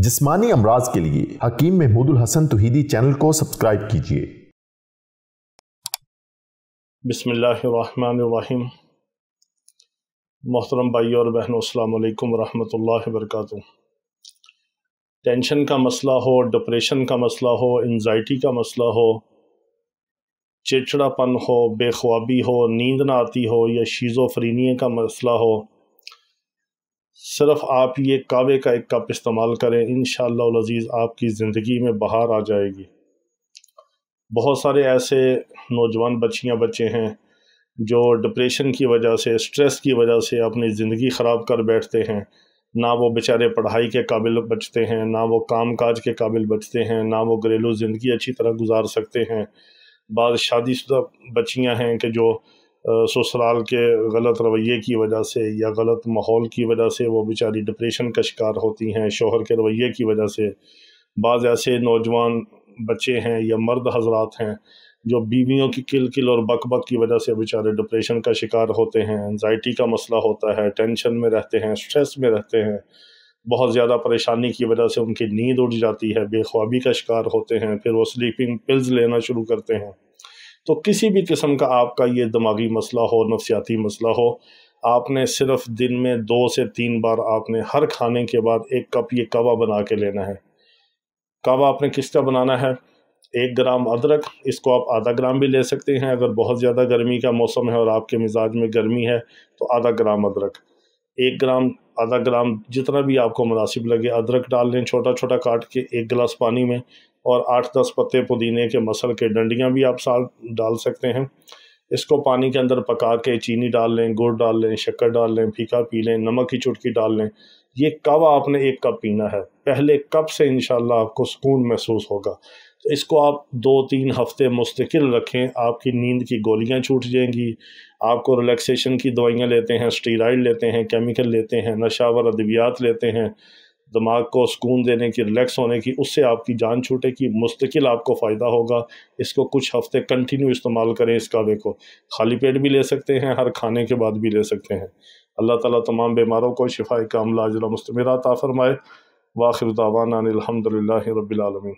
जिस्मानी अमराज के लिए हकीम महमूदुल हसन तौहीदी चैनल को सब्सक्राइब कीजिए। बिस्मिल्लाहिर्रहमानिर्रहीम। मोहतरम भाई और बहनों, अस्सलाम वालेकुम रहमतुल्लाहि व बरकातुहू। टेंशन का मसला हो, डिप्रेशन का मसला हो, एंजाइटी का मसला हो, चिड़चिड़ापन हो, बेख्वाबी हो, नींद ना आती हो या शिज़ोफ्रेनिया का मसला हो, सिर्फ आप ये कावे का एक कप इस्तेमाल करें, इंशाअल्लाह अज़ीज़ आपकी ज़िंदगी में बहार आ जाएगी। बहुत सारे ऐसे नौजवान बच्चियां बच्चे हैं जो डिप्रेशन की वजह से, स्ट्रेस की वजह से अपनी ज़िंदगी ख़राब कर बैठते हैं। ना वो बेचारे पढ़ाई के काबिल बचते हैं, ना वो काम काज के काबिल बचते हैं, ना वो घरेलू ज़िंदगी अच्छी तरह गुजार सकते हैं। बाद शादीशुदा बच्चियां हैं कि जो ससुराल के गलत रवैये की वजह से या गलत माहौल की वजह से वो बेचारी डिप्रेशन का शिकार होती हैं, शोहर के रवैये की वजह से। बाज़ ऐसे नौजवान बच्चे हैं या मर्द हजरात हैं जो बीवियों की किल और बक की वजह से बेचारे डिप्रेशन का शिकार होते हैं, एंजाइटी का मसला होता है, टेंशन में रहते हैं, स्ट्रेस में रहते हैं, बहुत ज़्यादा परेशानी की वजह से उनकी नींद उड़ जाती है, बेख्वाबी का शिकार होते हैं, फिर वो स्लीपिंग पिल्स लेना शुरू करते हैं। तो किसी भी किस्म का आपका ये दिमागी मसला हो, नफ्सियाती मसला हो, आपने सिर्फ दिन में 2 से 3 बार आपने हर खाने के बाद एक कप ये कहवा बना के लेना है। कहवा आपने किसका बनाना है? 1 ग्राम अदरक, इसको आप आधा ग्राम भी ले सकते हैं। अगर बहुत ज़्यादा गर्मी का मौसम है और आपके मिजाज में गर्मी है तो आधा ग्राम अदरक, 1 ग्राम, आधा ग्राम, जितना भी आपको मुनासिब लगे अदरक डाल लें छोटा छोटा काट के 1 गिलास पानी में, और 8-10 पत्ते पुदीने के मसल के डंडियाँ भी आप साथ डाल सकते हैं। इसको पानी के अंदर पका के चीनी डाल लें, गुड़ डाल लें, शक्कर डाल लें, फीका पी लें, नमक की चुटकी डाल लें। ये कहवा आपने 1 कप पीना है। पहले कप से इंशाल्लाह आपको सुकून महसूस होगा। तो इसको आप 2-3 हफ्ते मुस्तकिल रखें, आपकी नींद की गोलियां छूट जाएंगी। आपको रिलैक्सेशन की दवाइयां लेते हैं, स्टीरॉइड लेते हैं, केमिकल लेते हैं, नशावर अद्वियात लेते हैं, दिमाग को सुकून देने की, रिलैक्स होने की, उससे आपकी जान छूटेगी, मुस्तकिल आपको फ़ायदा होगा। इसको कुछ हफ्ते कंटिन्यू इस्तेमाल करें। इस कहवे को खाली पेट भी ले सकते हैं, हर खाने के बाद भी ले सकते हैं। अल्लाह ताला तमाम बीमारों को शिफाए कामिला अजला मुस्तमिरा अता फरमाए। वाखिर दावाना अनिल हम्दुलिल्लाहि रब्बिल आलमीन।